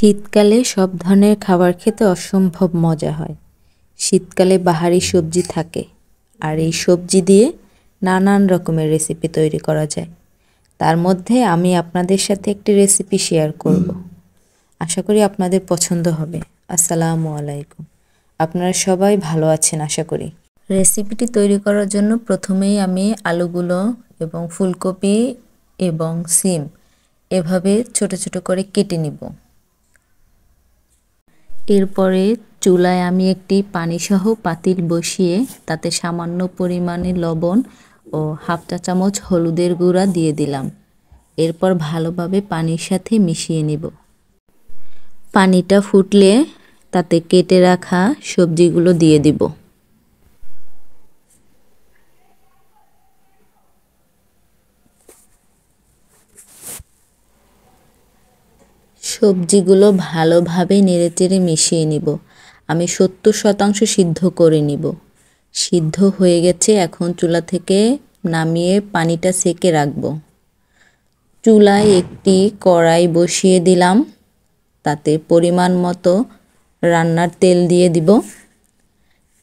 শীতকালে সব ধরনের খাবার খেতে অসম্ভব মজা হয়। শীতকালে বাহারি সবজি থাকে, আর এই সবজি দিয়ে নানান রকমের রেসিপি তৈরি করা যায়। তার মধ্যে আমি আপনাদের সাথে একটি রেসিপি শেয়ার করব। আশা করি আপনাদের পছন্দ হবে। আসসালামু আলাইকুম। আপনারা সবাই ভালো আছেন আশা করি। রেসিপিটি তৈরি করার জন্য প্রথমেই আমি আলুগুলো এবং ফুলকপি এবং সিম এভাবে ছোট ছোট করে কেটে নিব। এরপরে চুলায় আমি একটি পানিসহ পাতিল বসিয়ে তাতে সামান্য পরিমাণে লবণ ও হাফ চা চামচ হলুদের গুঁড়া দিয়ে দিলাম। এরপর ভালোভাবে পানির সাথে মিশিয়ে নিব। পানিটা ফুটলে তাতে কেটে রাখা সবজিগুলো দিয়ে দিব। সবজিগুলো ভালোভাবে নেড়েচেড়ে মিশিয়ে নিব। আমি 70% সিদ্ধ করে নিব। সিদ্ধ হয়ে গেছে, এখন চুলা থেকে নামিয়ে পানিটা সেকে রাখব। চুলায় একটি কড়াই বসিয়ে দিলাম, তাতে পরিমাণ মতো রান্নার তেল দিয়ে দিব।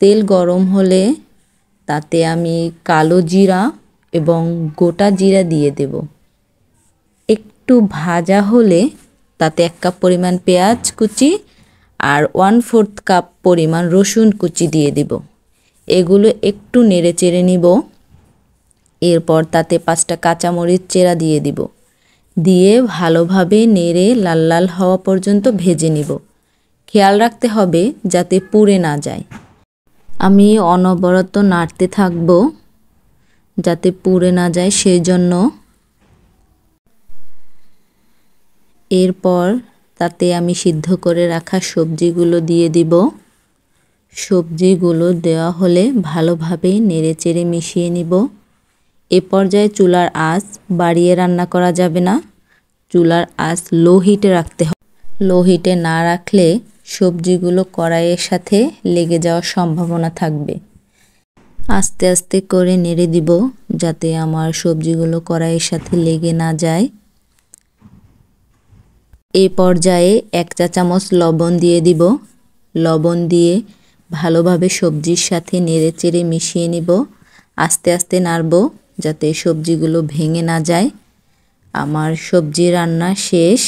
তেল গরম হলে তাতে আমি কালো জিরা এবং গোটা জিরা দিয়ে দেব। একটু ভাজা হলে তাতে 1 কাপ পরিমাণ পেঁয়াজ কুচি আর 1/4 কাপ পরিমাণ রসুন কুচি দিয়ে দিব। এগুলো একটু নেড়ে চেড়ে নিব। এরপর তাতে 5টা কাঁচামরিচ চেরা দিয়ে দিব। দিয়ে ভালোভাবে নেড়ে লাল লাল হওয়া পর্যন্ত ভেজে নিব। খেয়াল রাখতে হবে যাতে পুড়ে না যায়। আমি অনবরত নাড়তে থাকব যাতে পুড়ে না যায়, সেই জন্য। এরপর তাতে আমি সিদ্ধ করে রাখা সবজিগুলো দিয়ে দিব। সবজিগুলো দেওয়া হলে ভালোভাবে নেড়েচেড়ে মিশিয়ে নিব। এ পর্যায়ে চুলার আঁচ বাড়িয়ে রান্না করা যাবে না। চুলার আঁচ লো হিটে রাখতে হবে। লো হিটে না রাখলে সবজিগুলো কড়াইয়ের সাথে লেগে যাওয়ার সম্ভাবনা থাকবে। আস্তে আস্তে করে নেড়ে দিব যাতে আমার সবজিগুলো কড়াইয়ের সাথে লেগে না যায়। এই পর্যায়ে 1 চা চামচ লবণ দিয়ে দিব। লবণ দিয়ে ভালোভাবে সবজির সাথে নেড়েচেড়ে মিশিয়ে নিব। আস্তে আস্তে নাড়ব যাতে সবজিগুলো ভেঙে না যায়। আমার সবজি রান্না শেষ।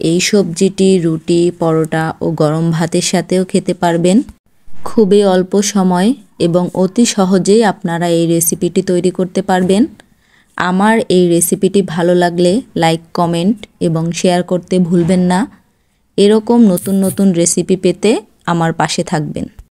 এই সবজিটি রুটি, পরোটা ও গরম ভাতের সাথেও খেতে পারবেন। খুবই অল্প সময় এবং অতি সহজেই আপনারা এই রেসিপিটি তৈরি করতে পারবেন। আমার এই রেসিপিটি ভালো লাগলে লাইক, কমেন্ট এবং শেয়ার করতে ভুলবেন না। এরকম নতুন নতুন রেসিপি পেতে আমার পাশে থাকবেন।